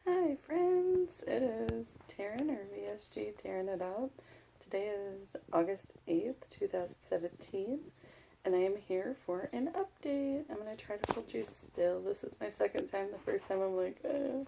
Hi friends, it is Taryn or VSG tearing it up. Today is August 8th, 2017, and I am here for an update. I'm going to try to hold you still. This is my second time. The first time I'm like, okay,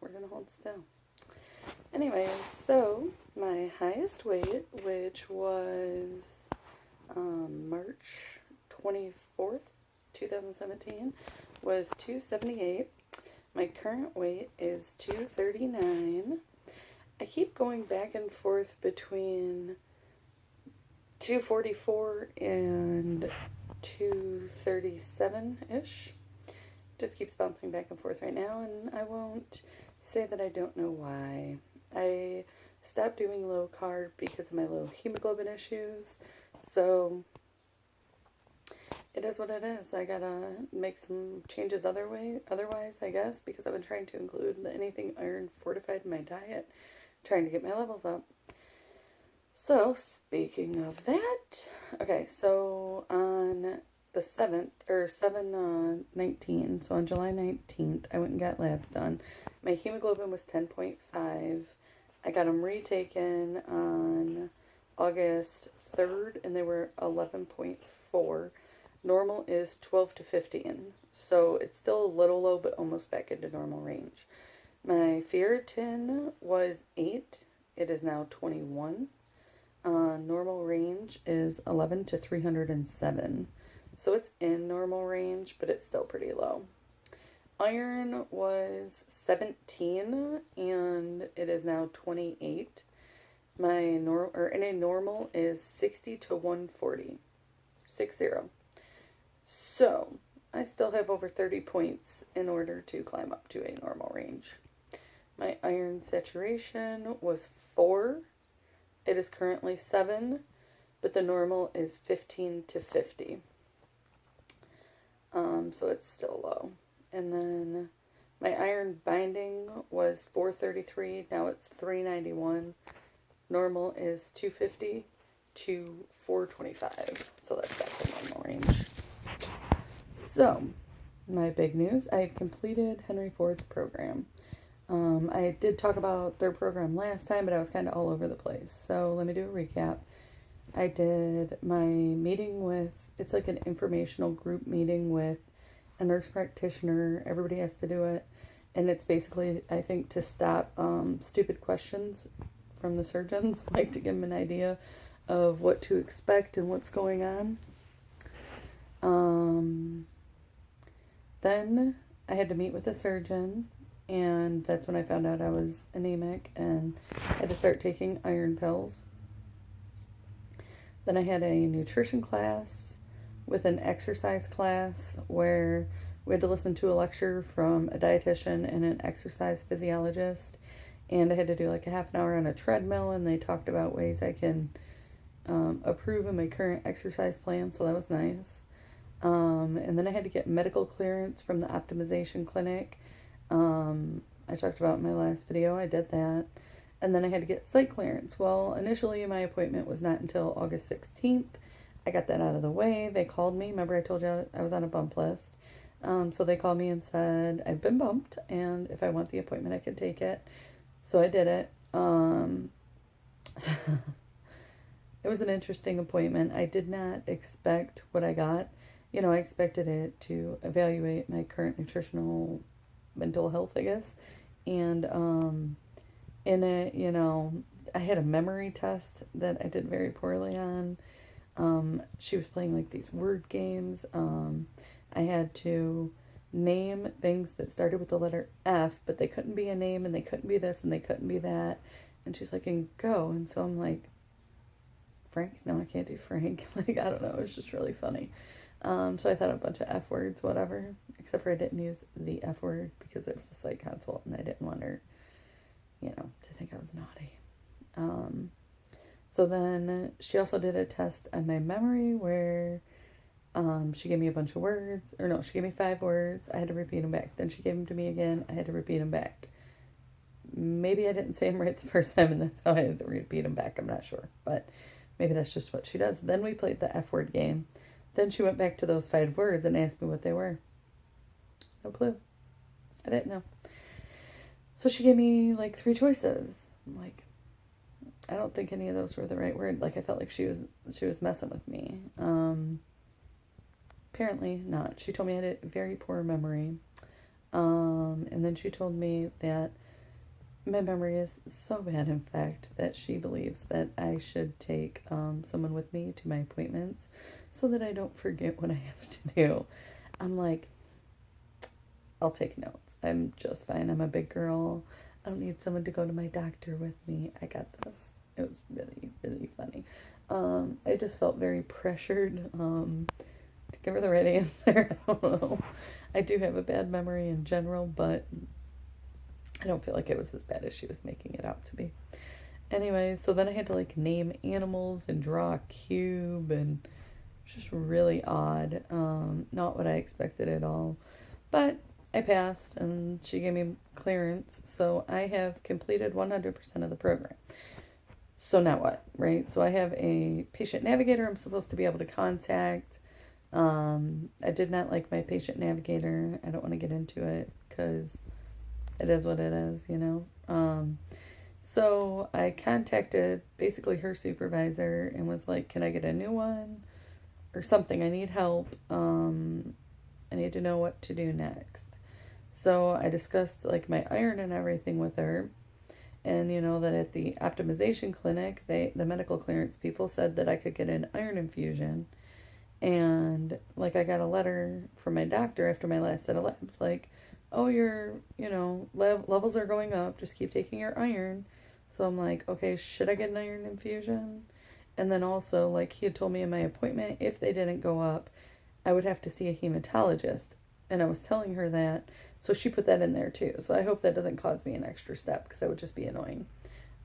we're going to hold still. Anyway, so my highest weight, which was March 24th, 2017, was 278. My current weight is 239. I keep going back and forth between 244 and 237-ish. Just keeps bouncing back and forth right now, and I won't say that I don't know why. I stopped doing low carb because of my low hemoglobin issues, so it is what it is. I gotta make some changes otherwise, I guess, because I've been trying to include anything iron fortified in my diet, trying to get my levels up. So, speaking of that, okay, so on the 7th, or 7/19, so on July 19th, I went and got labs done. My hemoglobin was 10.5. I got them retaken on August 3rd, and they were 11.4. Normal is 12 to 15, so it's still a little low, but almost back into normal range. My ferritin was 8. It is now 21. Normal range is 11 to 307. So it's in normal range, but it's still pretty low. Iron was 17, and it is now 28. My normal is 60 to 140. 60. So, I still have over 30 points in order to climb up to a normal range. My iron saturation was 4. It is currently 7, but the normal is 15 to 50. So it's still low. And then my iron binding was 433. Now it's 391. Normal is 250 to 425. So that's back to normal range. So, my big news, I've completed Henry Ford's program. I did talk about their program last time, but I was kind of all over the place. So, let me do a recap. I did my meeting with, it's like an informational group meeting with a nurse practitioner. Everybody has to do it. And it's basically, I think, to stop stupid questions from the surgeons, like to give them an idea of what to expect and what's going on. Then I had to meet with a surgeon, and that's when I found out I was anemic and I had to start taking iron pills. Then I had a nutrition class with an exercise class where we had to listen to a lecture from a dietitian and an exercise physiologist, and I had to do like a half an hour on a treadmill, and they talked about ways I can approve of my current exercise plan, so that was nice. And then I had to get medical clearance from the optimization clinic. I talked about in my last video, I did that. And then I had to get site clearance. Well, initially my appointment was not until August 16th. I got that out of the way. They called me. Remember I told you I was on a bump list. So they called me and said, I've been bumped, and if I want the appointment, I could take it. So I did it. It was an interesting appointment. I did not expect what I got. You know, I expected it to evaluate my current nutritional mental health, I guess. And in it, you know, I had a memory test that I did very poorly on. She was playing like these word games. I had to name things that started with the letter F, but they couldn't be a name, and they couldn't be this, and they couldn't be that. And she's like, and go. And so I'm like, Frank? No, I can't do Frank. Like, I don't know. It was just really funny. So I thought a bunch of F words, whatever. Except for I didn't use the F word because it was a psych consult and I didn't want her, you know, to think I was naughty. So then she also did a test on my memory where she gave me a bunch of words. Or no, she gave me 5 words. I had to repeat them back. Then she gave them to me again. I had to repeat them back. Maybe I didn't say them right the first time and that's how I had to repeat them back. I'm not sure. But maybe that's just what she does. Then we played the F word game. Then she went back to those 5 words and asked me what they were. No clue. I didn't know. So she gave me like 3 choices. I'm like, I don't think any of those were the right word. Like, I felt like she was messing with me. Apparently not. She told me I had a very poor memory. And then she told me that my memory is so bad, in fact, that she believes that I should take someone with me to my appointments so that I don't forget what I have to do. I'm like, I'll take notes. I'm just fine. I'm a big girl. I don't need someone to go to my doctor with me. I got this. It was really, really funny. I just felt very pressured to give her the right answer. I don't know. I do have a bad memory in general, but I don't feel like it was as bad as she was making it out to be. Anyway, so then I had to like name animals and draw a cube, and it was just really odd. Not what I expected at all. But I passed and she gave me clearance, so I have completed 100% of the program. So now what, right? So I have a patient navigator I'm supposed to be able to contact. I did not like my patient navigator. I don't want to get into it because it is what it is, you know. So I contacted basically her supervisor and was like, can I get a new one or something? I need help. I need to know what to do next. So I discussed like my iron and everything with her. And you know that at the optimization clinic, the medical clearance people said that I could get an iron infusion. And like I got a letter from my doctor after my last set of labs, like, oh, your, you know, levels are going up. Just keep taking your iron. So I'm like, okay, should I get an iron infusion? And then also, like he had told me in my appointment, if they didn't go up, I would have to see a hematologist. And I was telling her that. So she put that in there too. So I hope that doesn't cause me an extra step because that would just be annoying.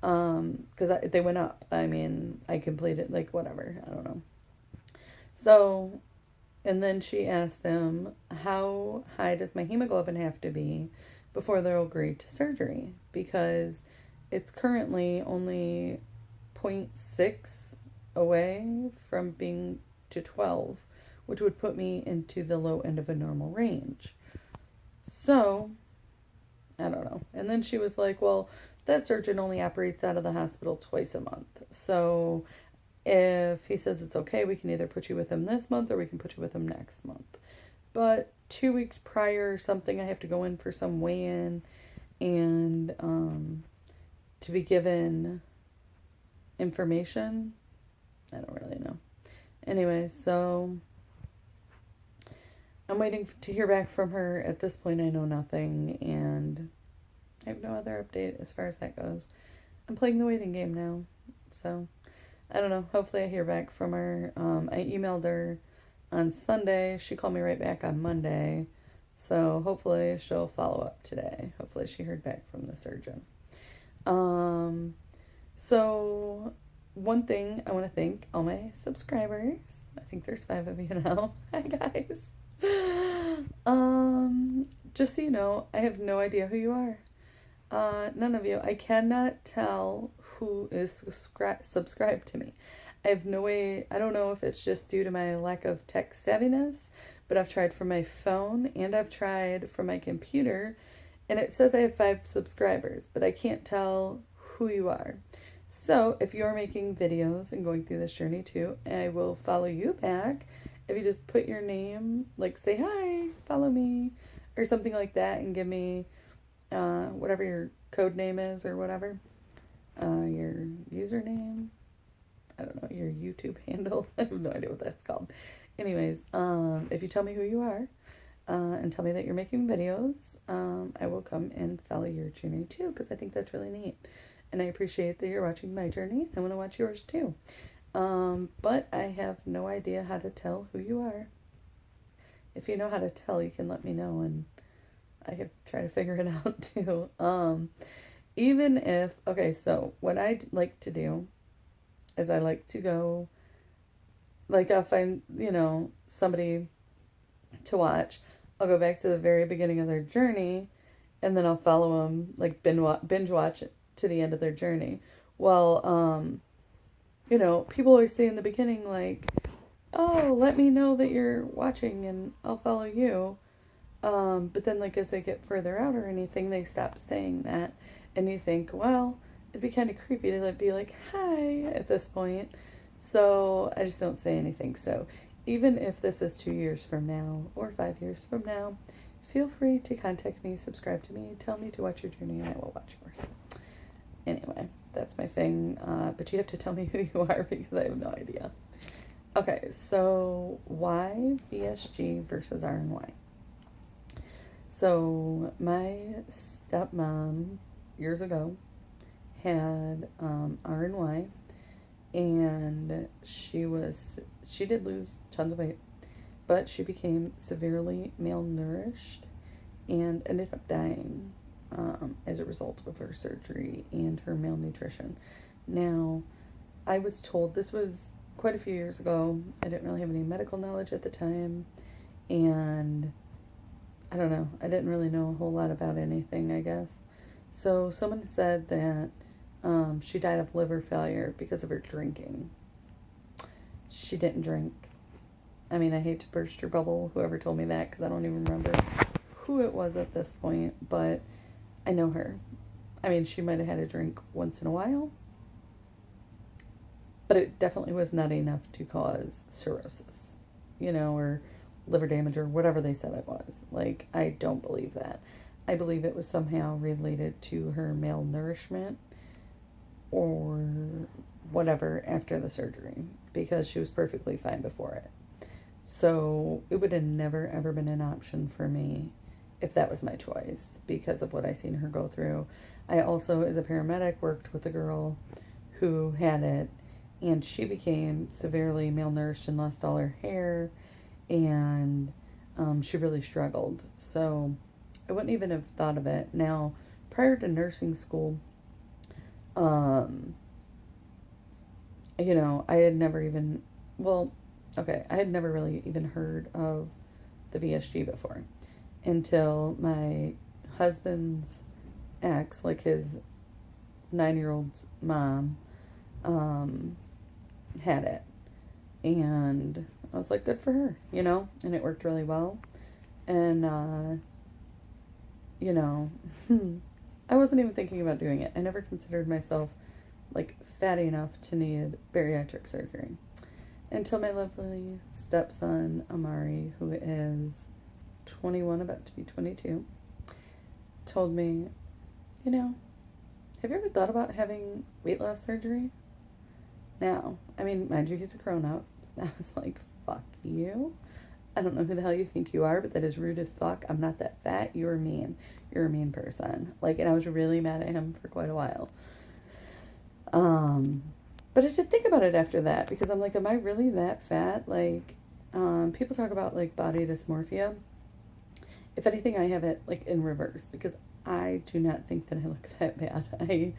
Because they went up. I mean, I completed, like, whatever. I don't know. So, and then she asked them, how high does my hemoglobin have to be before they'll agree to surgery? Because it's currently only 0.6 away from being to 12, which would put me into the low end of a normal range. So, I don't know. And then she was like, well, that surgeon only operates out of the hospital twice a month. So if he says it's okay, we can either put you with him this month or we can put you with him next month. But 2 weeks prior or something, I have to go in for some weigh-in and to be given information. I don't really know. Anyway, so I'm waiting to hear back from her. At this point, I know nothing, and I have no other update as far as that goes. I'm playing the waiting game now, so I don't know. Hopefully I hear back from her. I emailed her on Sunday. She called me right back on Monday, so hopefully she'll follow up today. Hopefully she heard back from the surgeon. So one thing I want to thank all my subscribers. I think there's 5 of you now. Hi, guys. Just so you know, I have no idea who you are. None of you. I cannot tell who is subscribed to me. I have no way. I don't know if it's just due to my lack of tech savviness, but I've tried from my phone and I've tried from my computer, and it says I have 5 subscribers, but I can't tell who you are. So if you're making videos and going through this journey too, I will follow you back. If you just put your name, like say hi, follow me, or something like that, and give me whatever your code name is or whatever, your username, I don't know, your YouTube handle. I have no idea what that's called. Anyways, if you tell me who you are and tell me that you're making videos, I will come and follow your journey too, because I think that's really neat. And I appreciate that you're watching my journey. I want to watch yours too. But I have no idea how to tell who you are. If you know how to tell, you can let me know and I could try to figure it out too. Even if, okay, so what I like to do is I like to go, like I'll find, you know, somebody to watch. I'll go back to the very beginning of their journey and then I'll follow them, like binge watch it to the end of their journey. Well, you know, people always say in the beginning, like, oh, let me know that you're watching and I'll follow you. But then, like, as they get further out or anything, they stop saying that. And you think, well, it'd be kind of creepy to like, be like, hi, at this point. So I just don't say anything. So even if this is 2 years from now or 5 years from now, feel free to contact me, subscribe to me, tell me to watch your journey, and I will watch yours. Anyway, that's my thing. But you have to tell me who you are because I have no idea. Okay, so why VSG versus RNY? So my stepmom years ago had RNY, and she did lose tons of weight, but she became severely malnourished and ended up dying as a result of her surgery and her malnutrition. Now, I was told this was quite a few years ago. I didn't really have any medical knowledge at the time, and I don't know. I didn't really know a whole lot about anything, I guess. So someone said that she died of liver failure because of her drinking. She didn't drink. I mean, I hate to burst your bubble, whoever told me that, because I don't even remember who it was at this point, but I know her. I mean, she might have had a drink once in a while, but it definitely was not enough to cause cirrhosis, or liver damage or whatever they said it was. Like, I don't believe that. I believe it was somehow related to her malnourishment or whatever after the surgery, because she was perfectly fine before it. So it would have never ever been an option for me if that was my choice because of what I seen her go through. I also, as a paramedic, worked with a girl who had it, and she became severely malnourished and lost all her hair, and she really struggled. So I wouldn't even have thought of it. Now, prior to nursing school, I had never even, I had never really even heard of the VSG before until my husband's ex, like his 9-year-old mom, had it. And I was like, good for her, and it worked really well. And, I wasn't even thinking about doing it. I never considered myself, like, fatty enough to need bariatric surgery until my lovely stepson, Amari, who is 21, about to be 22, told me, have you ever thought about having weight loss surgery? Now, I mean, mind you, he's a grown-up. I was like, fuck you. I don't know who the hell you think you are, but that is rude as fuck. I'm not that fat. You're mean. You're a mean person. Like, and I was really mad at him for quite a while. But I did think about it after that, because I'm like, am I really that fat? Like, people talk about, like, body dysmorphia. If anything, I have it, like, in reverse, because I do not think that I look that bad. I,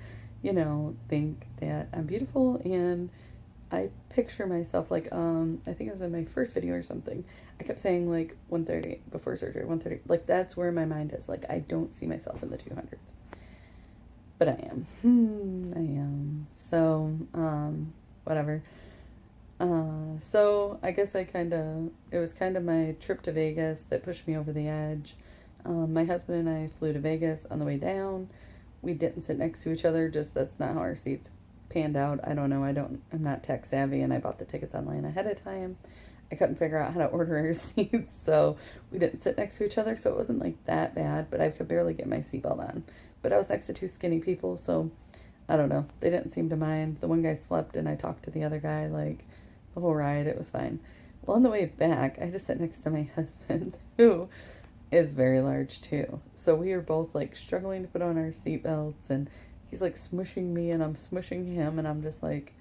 think that I'm beautiful, and I picture myself, like, I think it was in my first video or something, I kept saying, like, 130 before surgery, 130, like, that's where my mind is, like, I don't see myself in the 200s, but I am, I am, so, whatever, so, I guess it was kind of my trip to Vegas that pushed me over the edge. My husband and I flew to Vegas. On the way down, we didn't sit next to each other, just that's not how our seats panned out. I don't know, I'm not tech savvy, and I bought the tickets online ahead of time. I couldn't figure out how to order our seats, so we didn't sit next to each other, so it wasn't like that bad, but I could barely get my seatbelt on. But I was next to two skinny people, so I don't know, they didn't seem to mind. The one guy slept, and I talked to the other guy, like, the whole ride. It was fine. Well, on the way back, I just sat next to my husband, who is very large too. So we were both, like, struggling to put on our seatbelts, and he's, like, smushing me, and I'm smushing him, and I'm just, like,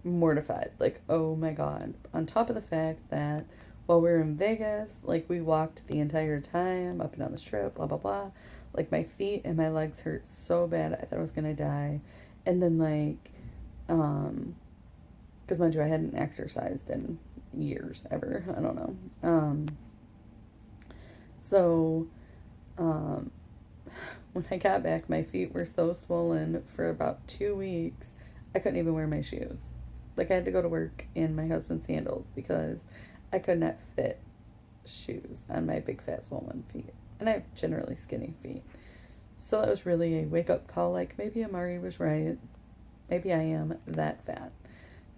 mortified. Like, oh my god. On top of the fact that while we were in Vegas, like, we walked the entire time up and down the strip, blah, blah, blah. Like, my feet and my legs hurt so bad, I thought I was gonna die. And then, like, because, mind you, I hadn't exercised in years, ever. I don't know. So, when I got back, my feet were so swollen for about 2 weeks, I couldn't even wear my shoes. Like, I had to go to work in my husband's sandals because I could not fit shoes on my big fat swollen feet. And I have generally skinny feet. So that was really a wake-up call, like maybe Amari was right. Maybe I am that fat.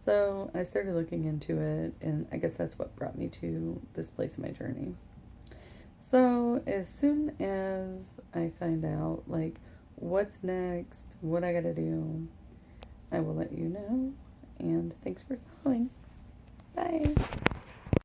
So I started looking into it, and I guess that's what brought me to this place in my journey. So as soon as I find out, like, what's next, what I gotta do, I will let you know. And thanks for following. Bye.